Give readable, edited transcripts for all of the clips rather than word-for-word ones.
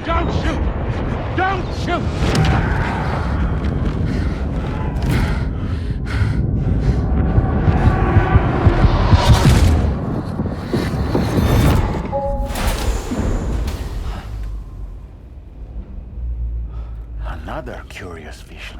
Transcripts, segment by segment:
Don't shoot! Don't shoot! Another curious vision.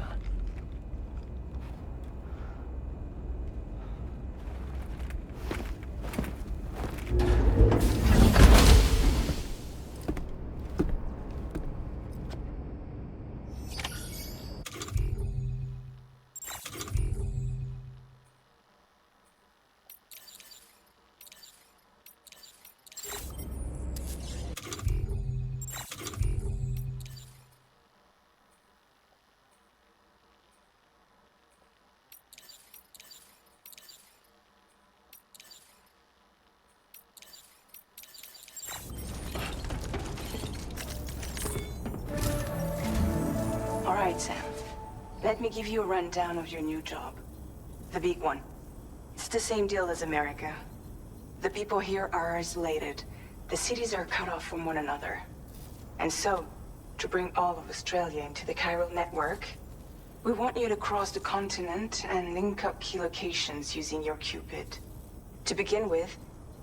All right, Sam. Let me give you a rundown of your new job. The big one. It's the same deal as America. The people here are isolated. The cities are cut off from one another. And so, to bring all of Australia into the chiral network, we want you to cross the continent and link up key locations using your Cupid. To begin with,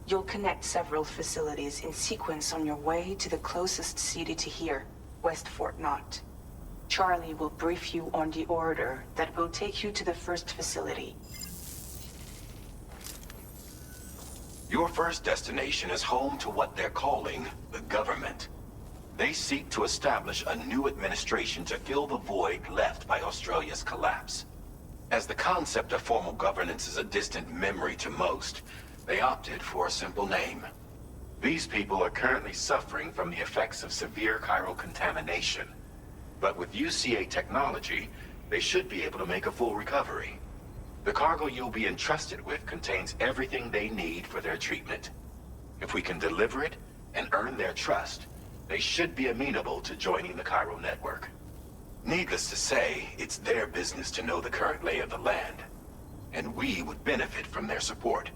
you'll connect several facilities in sequence on your way to the closest city to here, West Fort Knott. Charlie will brief you on the order that will take you to the first facility. Your first destination is home to what they're calling the government. They seek to establish a new administration to fill the void left by Australia's collapse. As the concept of formal governance is a distant memory to most, they opted for a simple name. These people are currently suffering from the effects of severe chiral contamination. But with UCA technology, they should be able to make a full recovery. The cargo you'll be entrusted with contains everything they need for their treatment. If we can deliver it and earn their trust, they should be amenable to joining the chiral network. Needless to say, it's their business to know the current lay of the land, and we would benefit from their support.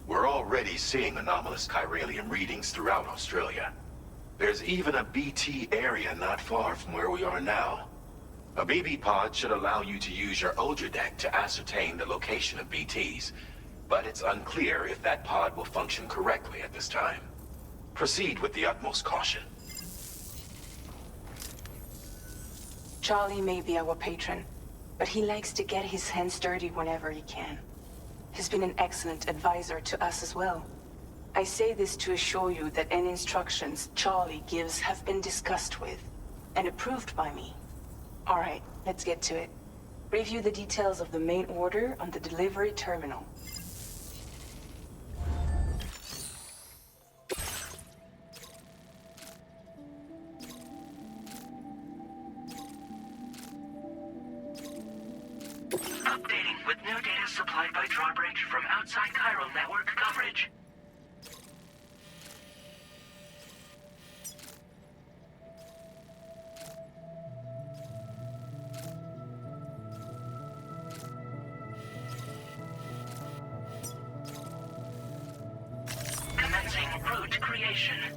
We're already seeing anomalous chiralium readings throughout Australia. There's even a BT area not far from where we are now. A BB pod should allow you to use your Ultra deck to ascertain the location of BTs, but it's unclear if that pod will function correctly at this time. Proceed with the utmost caution. Charlie may be our patron, but he likes to get his hands dirty whenever he can. He's been an excellent advisor to us as well. I say this to assure you that any instructions Charlie gives have been discussed with and approved by me. All right, let's get to it. Review the details of the main order on the delivery terminal. Updating with new data supplied by Drawbridge from outside chiral network coverage. Commencing route creation. information.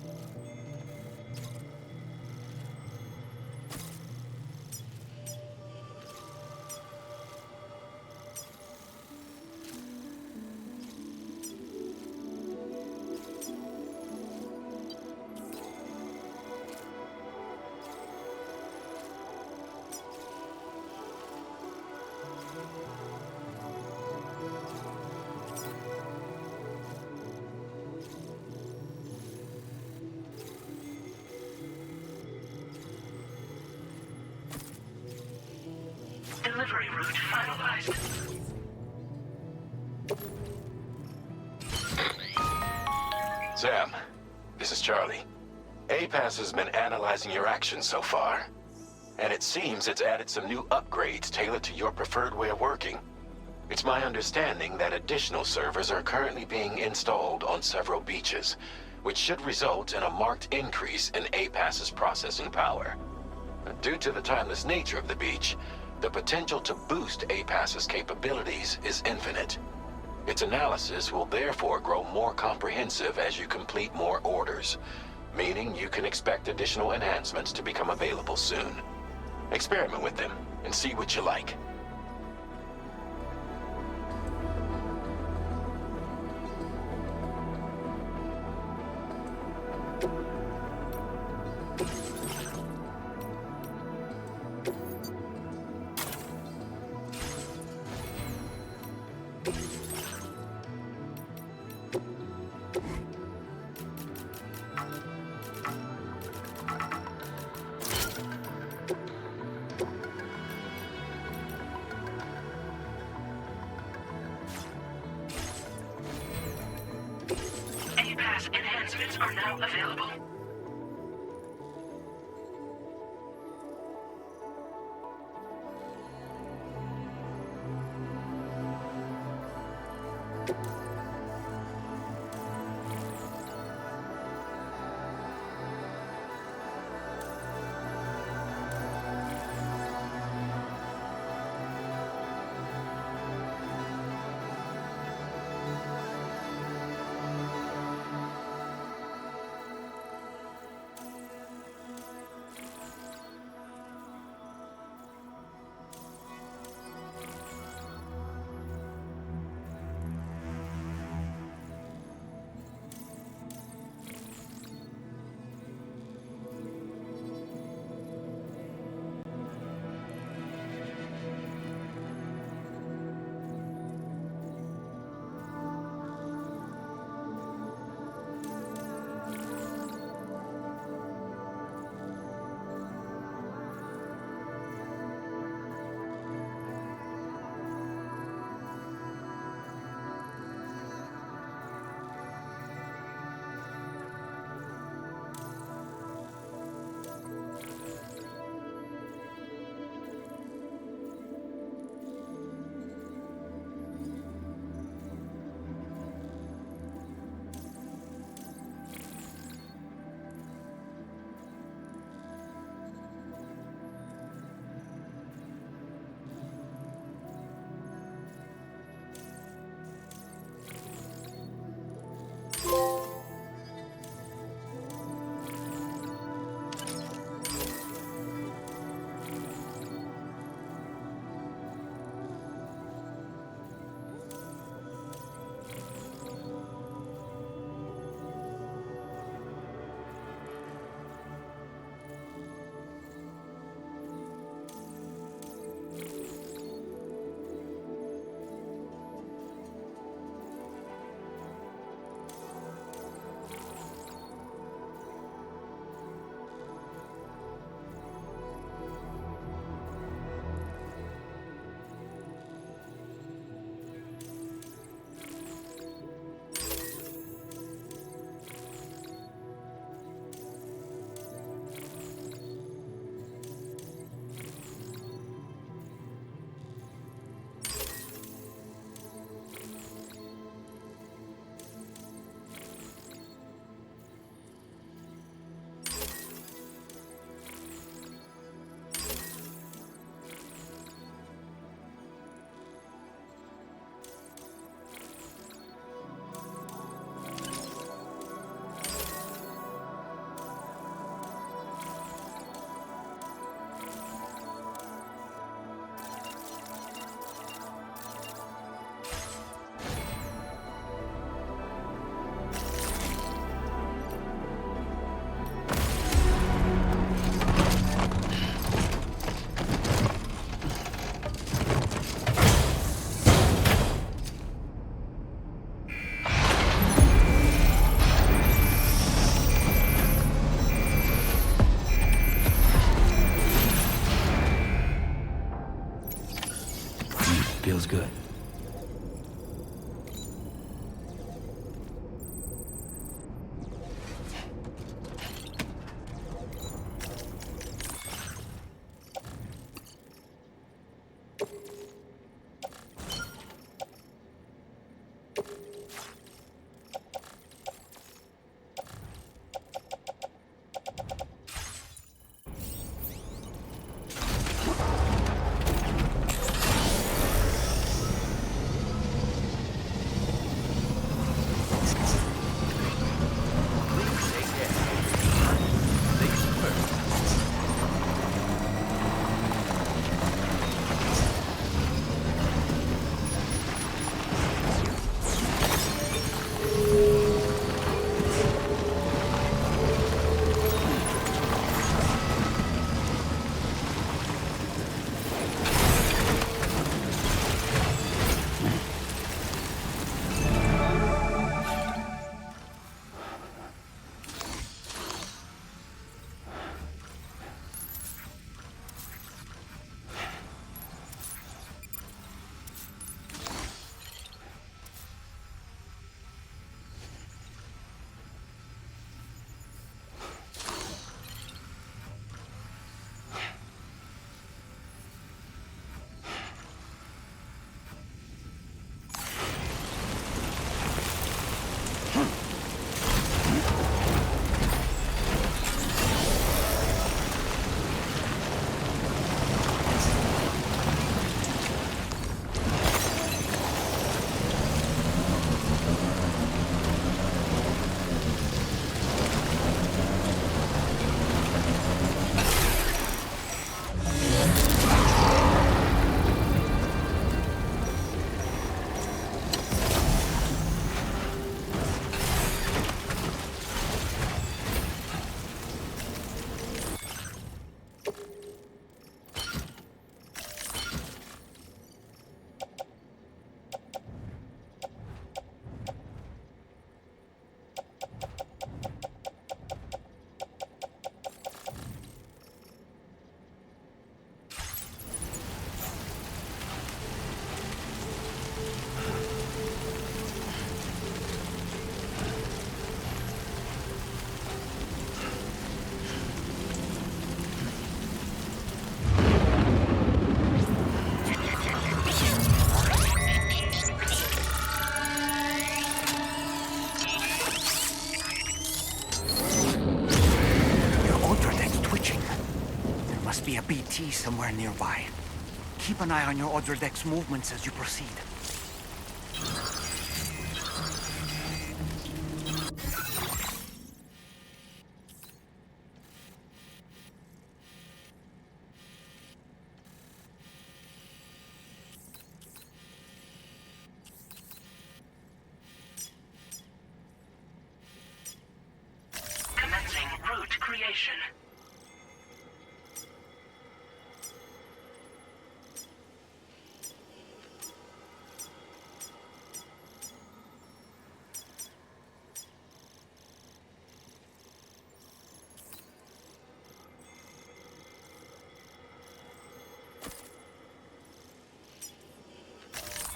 Delivery route finalized. Sam, this is Charlie. APAS has been analyzing your actions so far, and it seems it's added some new upgrades tailored to your preferred way of working. It's my understanding that additional servers are currently being installed on several beaches, which should result in a marked increase in APAS's processing power. Due to the timeless nature of the beach, the potential to boost APAS's capabilities is infinite. Its analysis will therefore grow more comprehensive as you complete more orders, meaning you can expect additional enhancements to become available soon. Experiment with them and see what you like. APAS enhancements are now available. Feels good. Be a BT somewhere nearby. Keep an eye on your other deck's movements as you proceed. Commencing route creation.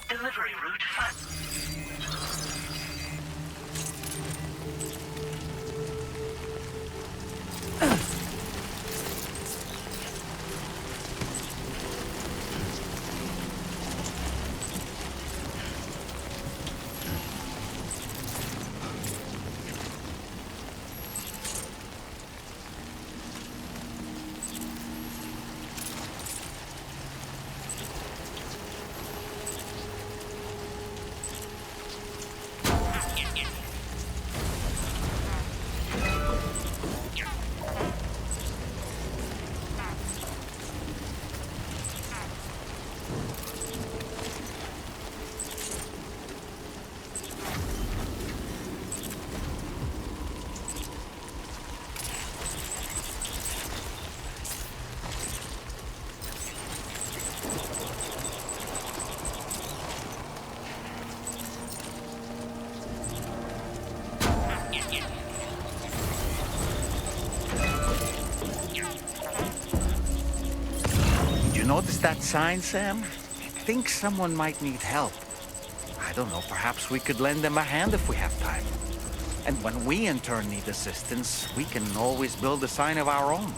Delivery route fun. You notice that sign, Sam? think someone might need help. I don't know, perhaps we could lend them a hand if we have time. And when we in turn need assistance, we can always build a sign of our own.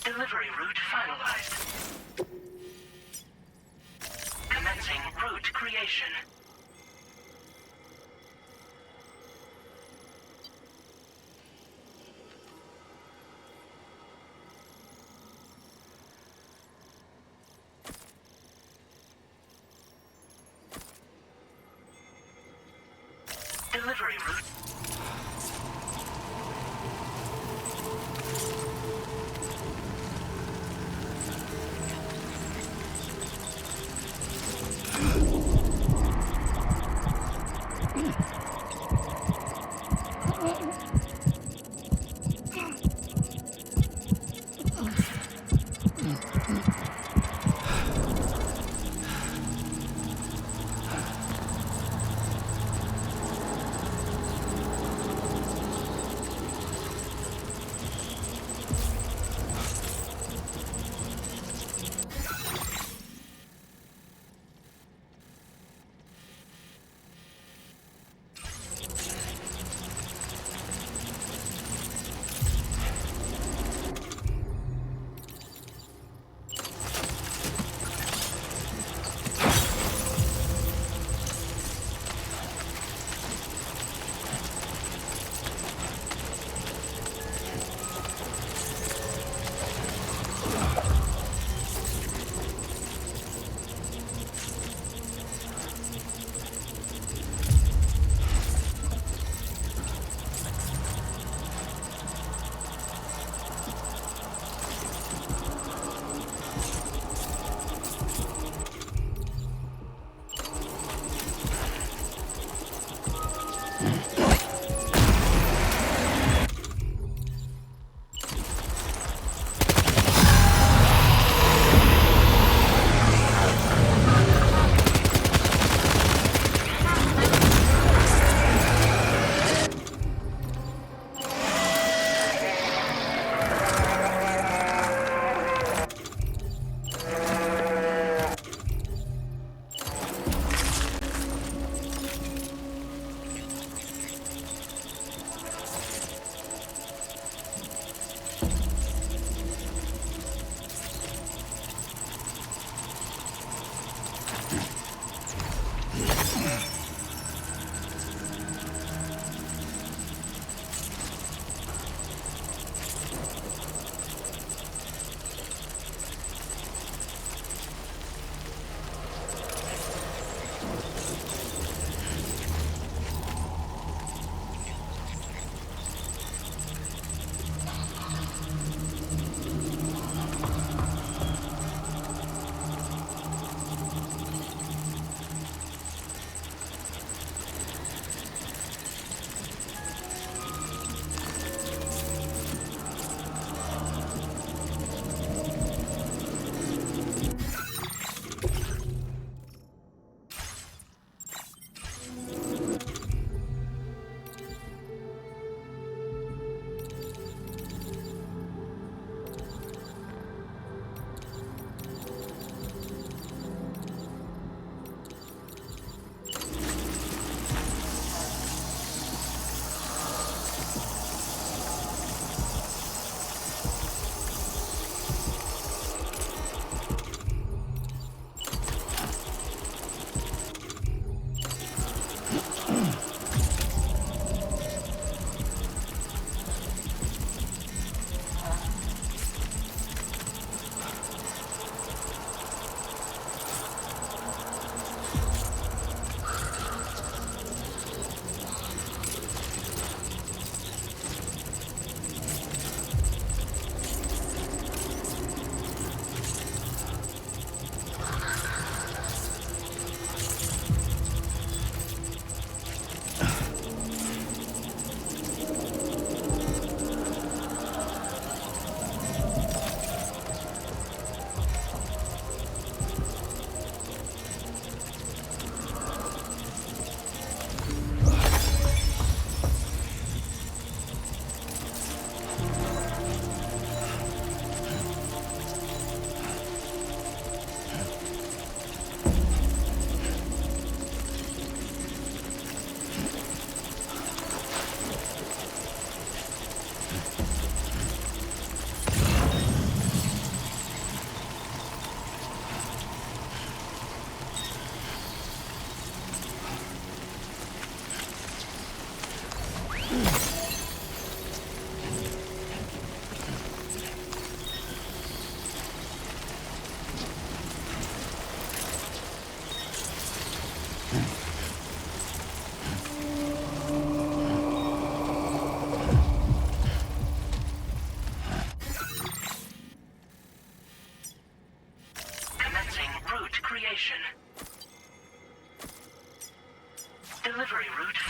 Delivery route finalized. Commencing route creation. delivery route. location. Delivery route.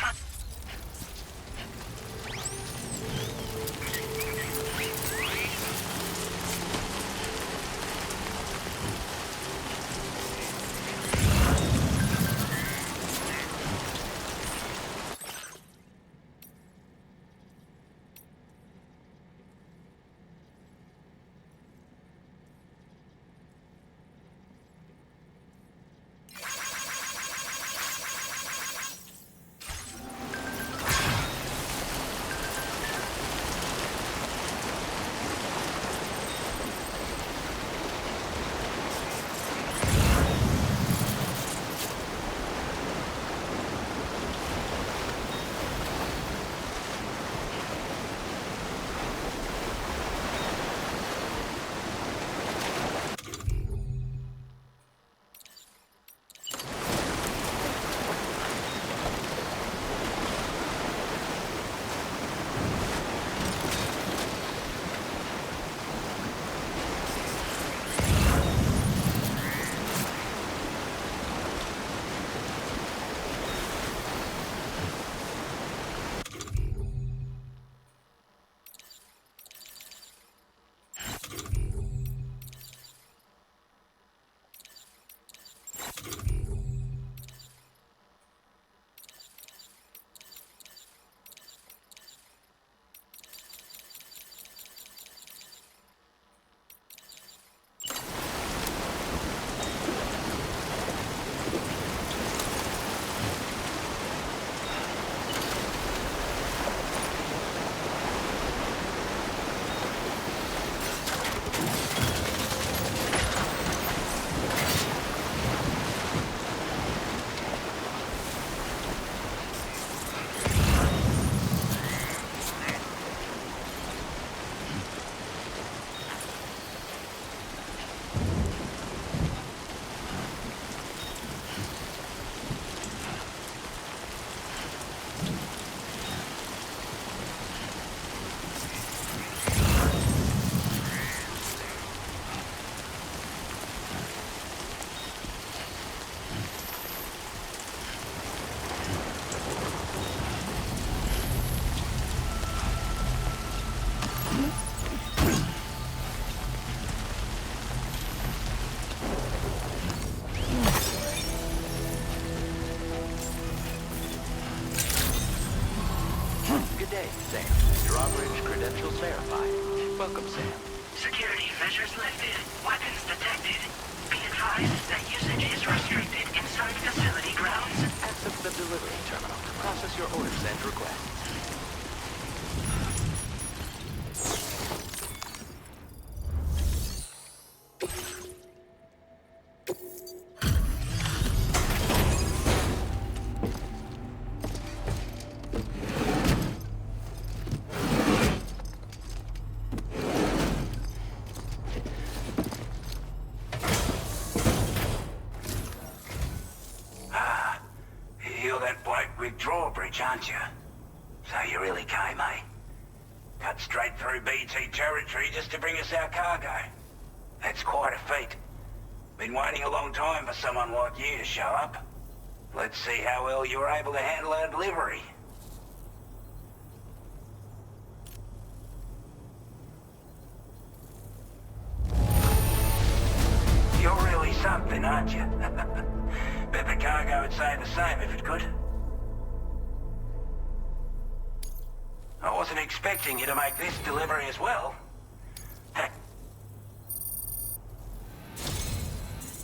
Good day, Sam. Drawbridge credentials verified. Welcome, Sam. Security measures lifted. Weapons detected. Be advised that usage is restricted inside facility grounds. Access the delivery terminal to process your orders and requests. You're that bloke with drawbridge, aren't you? So you really came, eh? Cut straight through BT territory just to bring us our cargo. That's quite a feat. Been waiting a long time for someone like you to show up. Let's see how well you were able to handle our delivery. You're really something, aren't you? Bet the cargo would say the same if it could. I wasn't expecting you to make this delivery as well. Heck.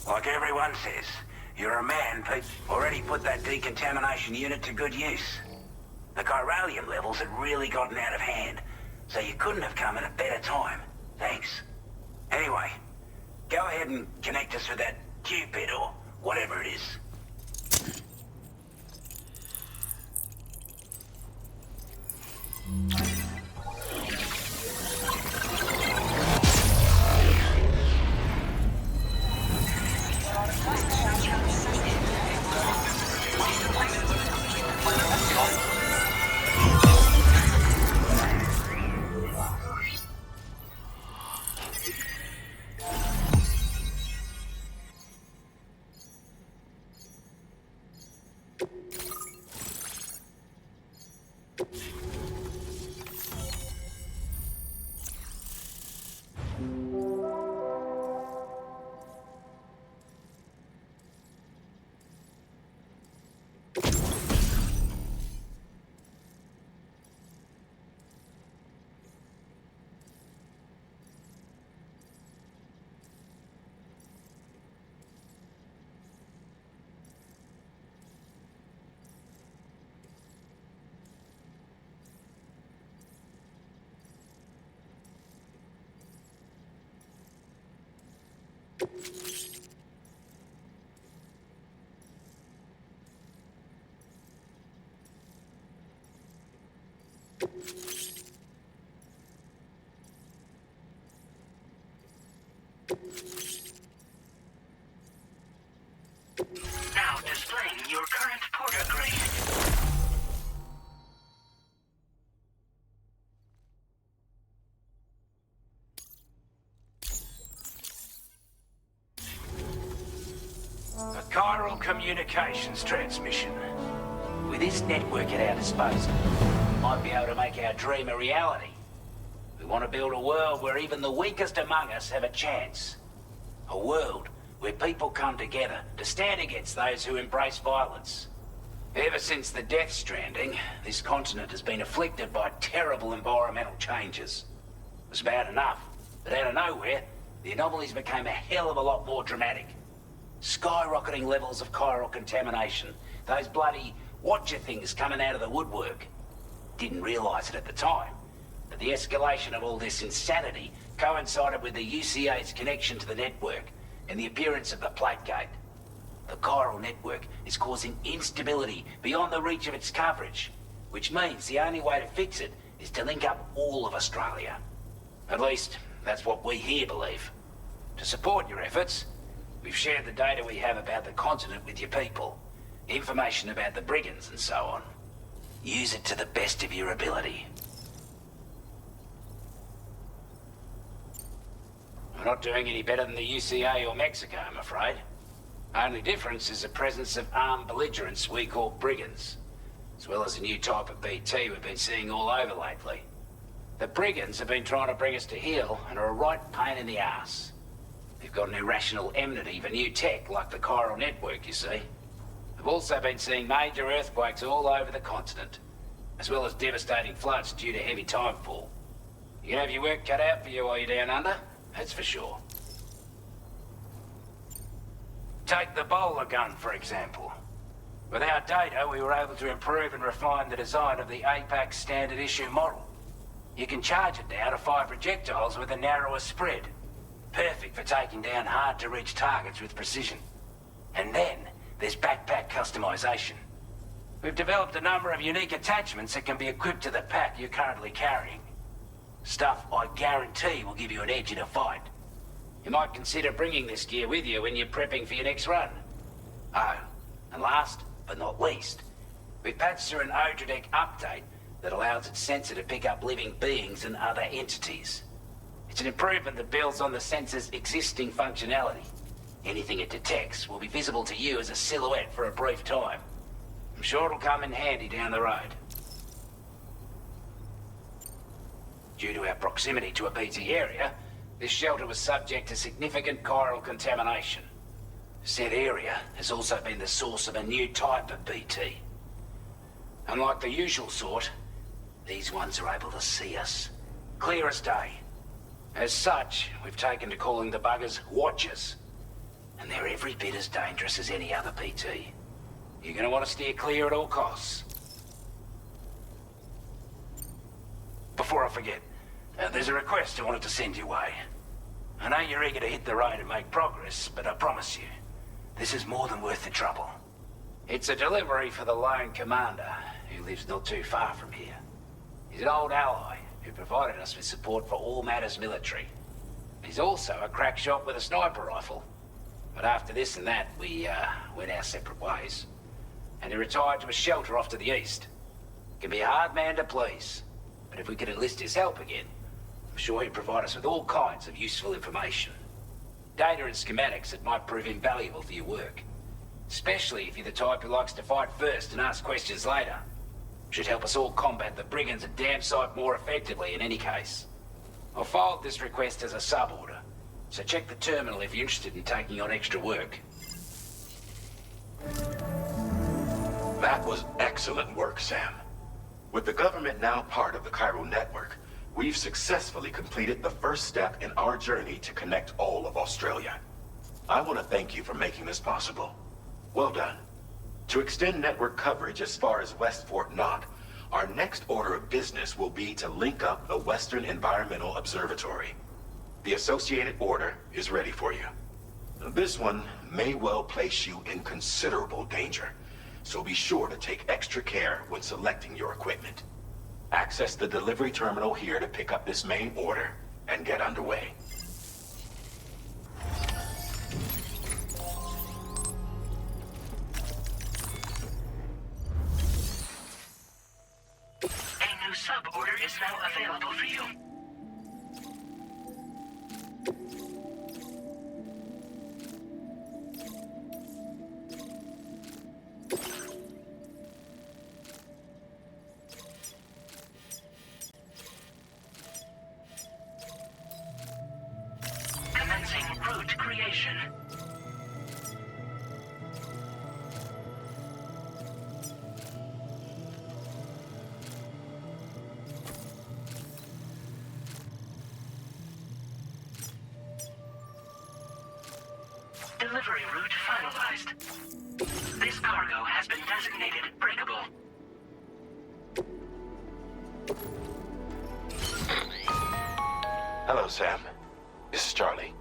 Like everyone says, you're a man, Pete. Already put that decontamination unit to good use. The chiralium levels had really gotten out of hand, so you couldn't have come at a better time. Thanks. Anyway, go ahead and connect us with that Cupid or whatever it is. Now displaying your current porter grade. A chiral communications transmission. With this network at our disposal, we might be able to make our dream a reality. We want to build a world where even the weakest among us have a chance. A world where people come together to stand against those who embrace violence. Ever since the death stranding, this continent has been afflicted by terrible environmental changes. It was bad enough, but out of nowhere, the anomalies became a hell of a lot more dramatic. Skyrocketing levels of chiral contamination. Those bloody watcher things coming out of the woodwork. Didn't realize it at the time, but the escalation of all this insanity coincided with the UCA's connection to the network and the appearance of the Plate Gate. The chiral network is causing instability beyond the reach of its coverage, which means the only way to fix it is to link up all of Australia. At least, that's what we here believe. To support your efforts, we've shared the data we have about the continent with your people, information about the brigands and so on. Use it to the best of your ability. We're not doing any better than the UCA or Mexico, I'm afraid. Only difference is the presence of armed belligerents we call brigands, as well as a new type of BT we've been seeing all over lately. The brigands have been trying to bring us to heel and are a right pain in the ass. They've got an irrational enmity for new tech like the chiral network, you see. We've also been seeing major earthquakes all over the continent, as well as devastating floods due to heavy timefall. You can have your work cut out for you while you're down under, that's for sure. Take the bowler gun, for example. With our data, we were able to improve and refine the design of the APAC standard issue model. You can charge it now to fire projectiles with a narrower spread. Perfect for taking down hard-to-reach targets with precision. And then, there's backpack customization. We've developed a number of unique attachments that can be equipped to the pack you're currently carrying. Stuff I guarantee will give you an edge in a fight. You might consider bringing this gear with you when you're prepping for your next run. Oh, and last but not least, we've patched through an Odradek update that allows its sensor to pick up living beings and other entities. It's an improvement that builds on the sensor's existing functionality. Anything it detects will be visible to you as a silhouette for a brief time. I'm sure it'll come in handy down the road. Due to our proximity to a BT area, this shelter was subject to significant chiral contamination. Said area has also been the source of a new type of BT. Unlike the usual sort, these ones are able to see us. Clear as day. As such, we've taken to calling the buggers Watchers. And they're every bit as dangerous as any other BT. You're gonna want to steer clear at all costs. Before I forget, there's a request I wanted to send your way. I know you're eager to hit the road and make progress, but I promise you, this is more than worth the trouble. It's a delivery for the lone commander, who lives not too far from here. He's an old ally who provided us with support for all matters military. He's also a crack shot with a sniper rifle. But after this and that, we went our separate ways. And he retired to a shelter off to the east. Can be a hard man to please, but if we could enlist his help again, I'm sure he'd provide us with all kinds of useful information. Data and schematics that might prove invaluable for your work. Especially if you're the type who likes to fight first and ask questions later. Should help us all combat the brigands a damn sight more effectively in any case. I'll filed this request as a sub-order, so check the terminal if you're interested in taking on extra work. That was excellent work, Sam. With the government now part of the chiral network, we've successfully completed the first step in our journey to connect all of Australia. I want to thank you for making this possible. Well done. To extend network coverage as far as West Fort Knott, our next order of business will be to link up the Western Environmental Observatory. The associated order is ready for you. This one may well place you in considerable danger, so be sure to take extra care when selecting your equipment. Access the delivery terminal here to pick up this main order and get underway. A new sub-order is now available for you. Commencing route creation. Delivery route finalized. This cargo has been designated breakable. Hello, Sam. This is Charlie.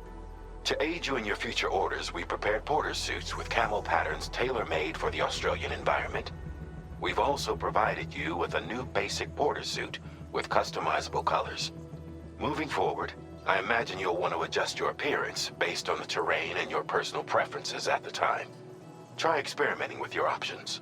To aid you in your future orders, we prepared porter suits with camel patterns tailor-made for the Australian environment. We've also provided you with a new basic porter suit with customizable colors. Moving forward, I imagine you'll want to adjust your appearance based on the terrain and your personal preferences at the time. Try experimenting with your options.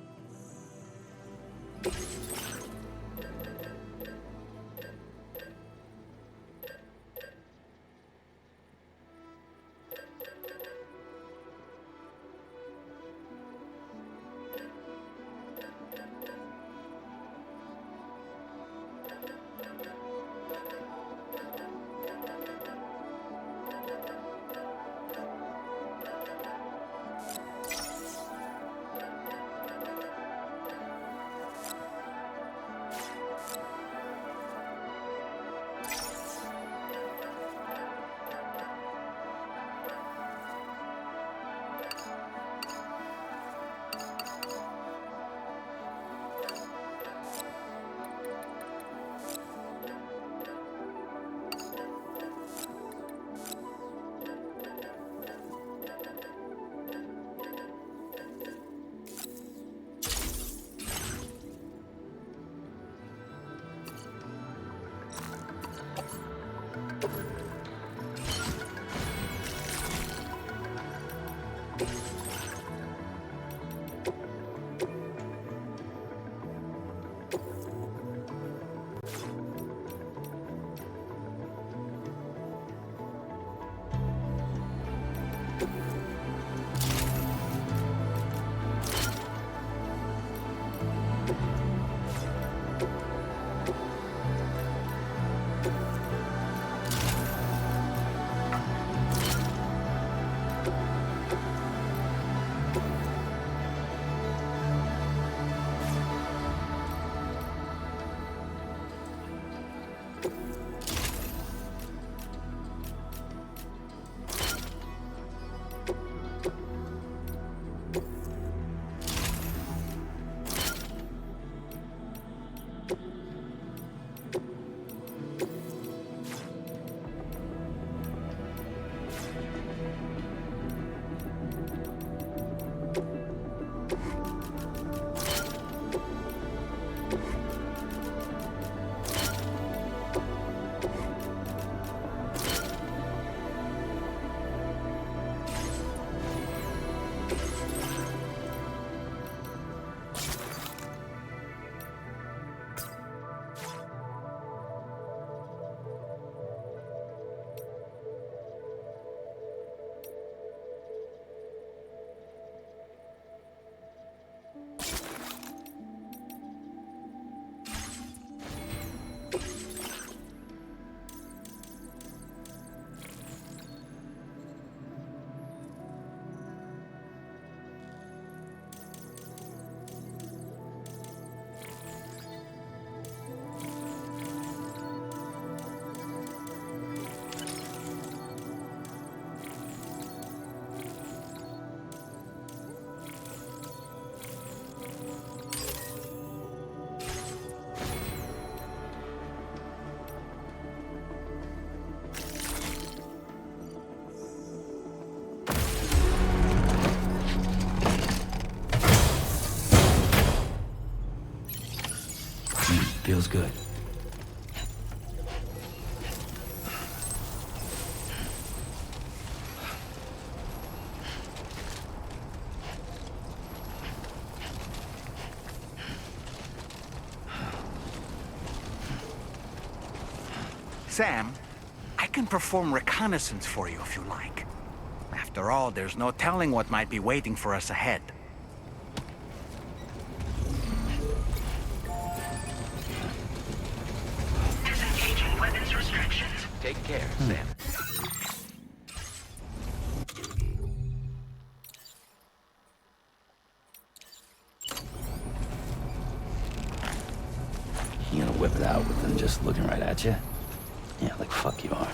feels good. Sam, I can perform reconnaissance for you if you like. After all, there's no telling what might be waiting for us ahead. Disengaging weapons restrictions. Take care, Sam. You gonna whip it out with them just looking right at you? Yeah, like fuck you are.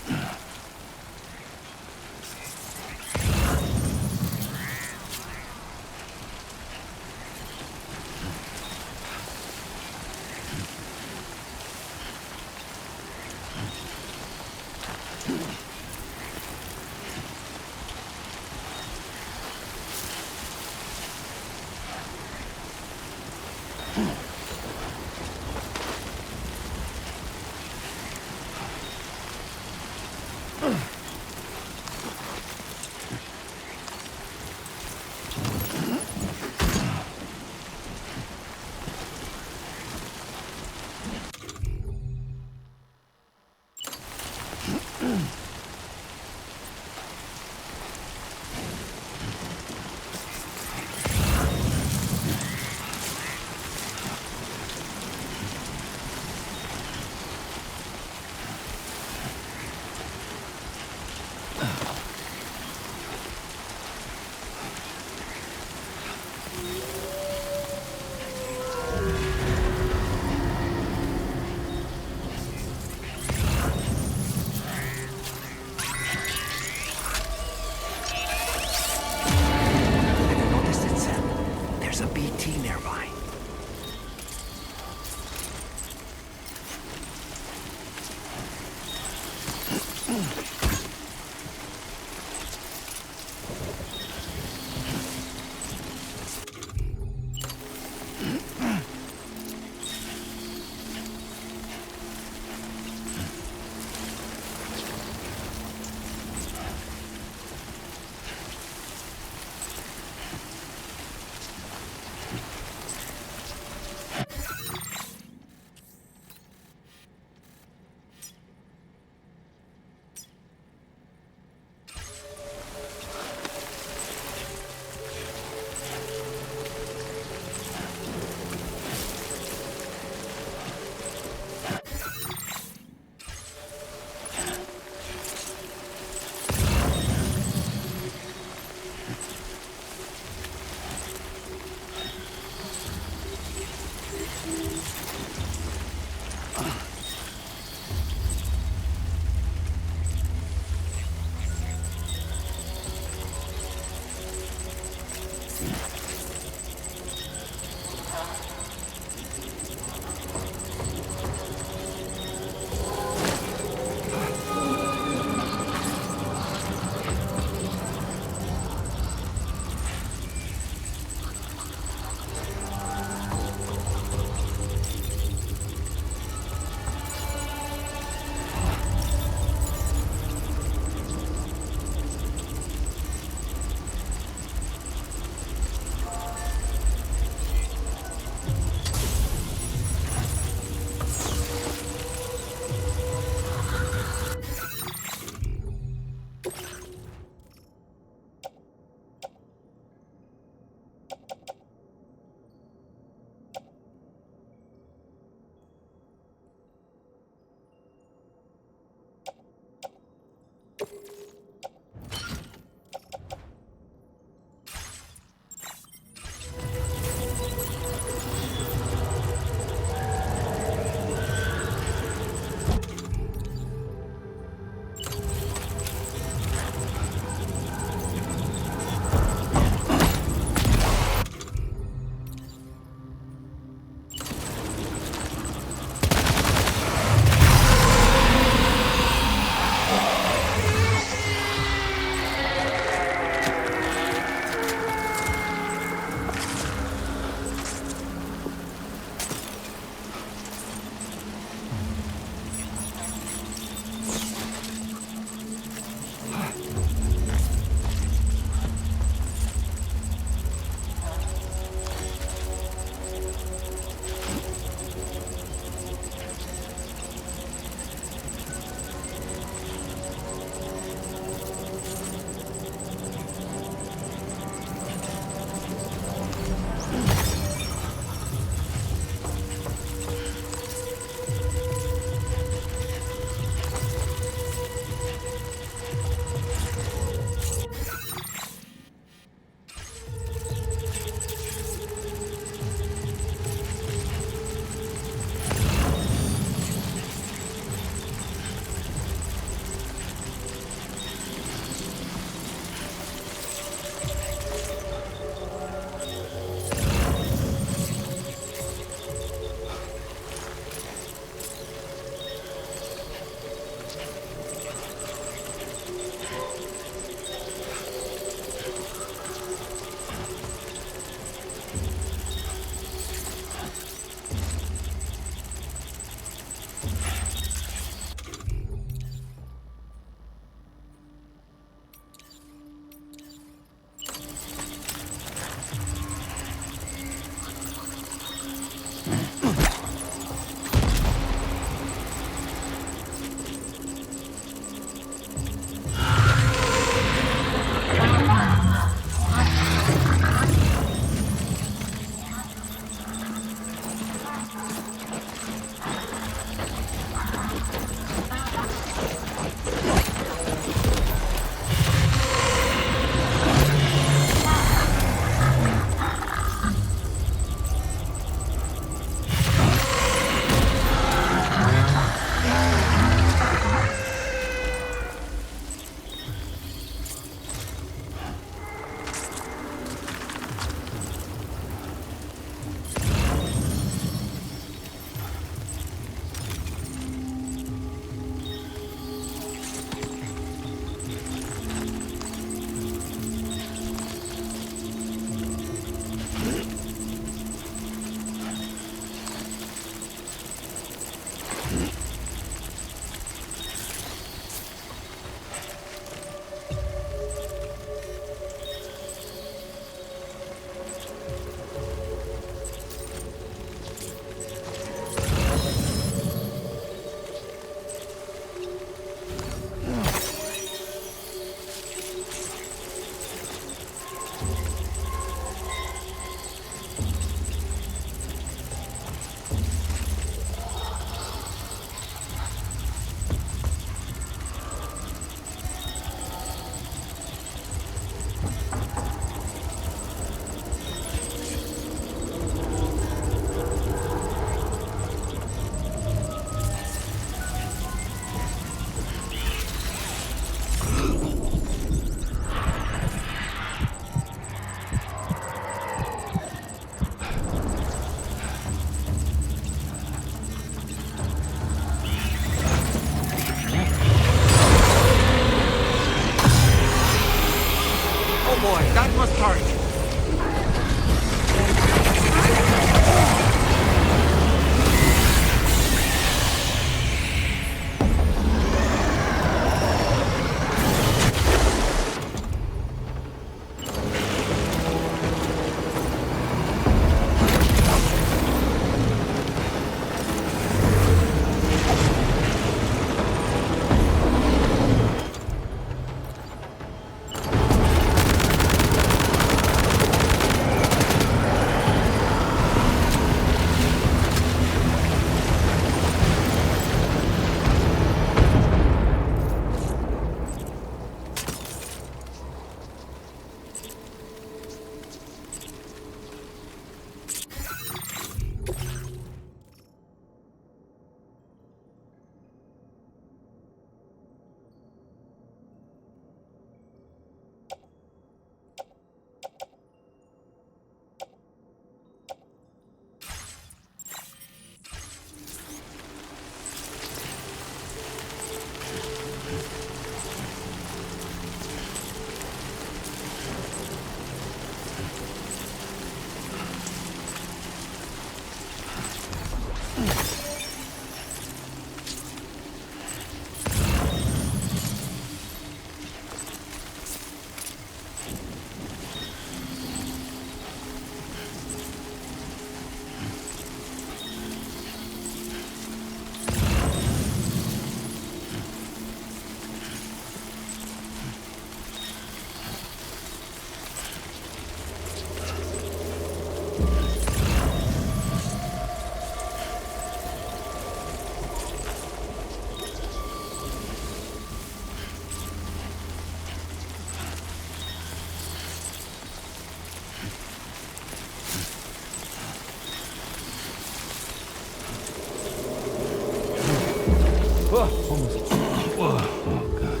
almost. Whoa. Oh, God.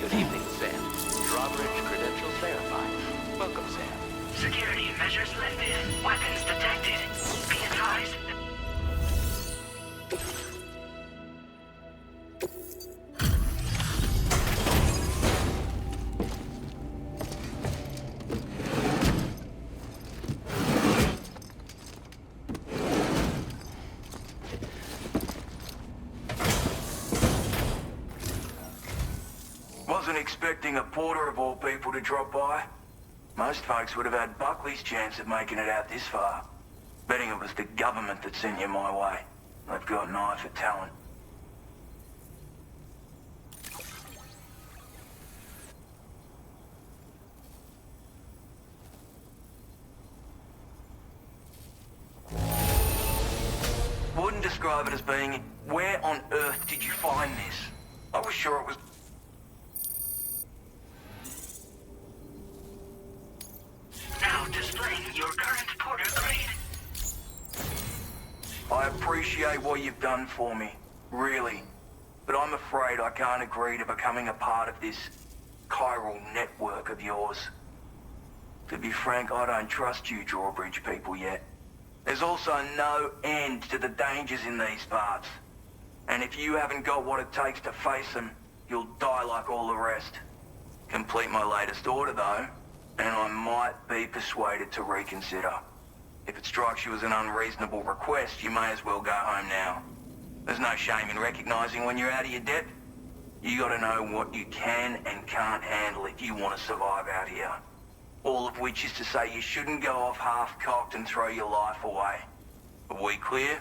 Good evening, Sam. Drawbridge credentials verified. Welcome, Sam. Security measures lifted. Weapons detected. Be advised. Wasn't expecting a porter of all people to drop by. Most folks would have had Buckley's chance of making it out this far. Betting it was the government that sent you my way. They've got an eye for talent. Wouldn't describe it as being... Where on earth did you find this? I was sure it was... Now displaying your current porter grade. I appreciate what you've done for me, really. But I'm afraid I can't agree to becoming a part of this chiral network of yours. To be frank, I don't trust you Drawbridge people yet. There's also no end to the dangers in these parts. And if you haven't got what it takes to face them, you'll die like all the rest. Complete my latest order though, and I might be persuaded to reconsider. If it strikes you as an unreasonable request, you may as well go home now. There's no shame in recognizing when you're out of your depth. You gotta know what you can and can't handle if you want to survive out here. All of which is to say you shouldn't go off half-cocked and throw your life away. Are we clear?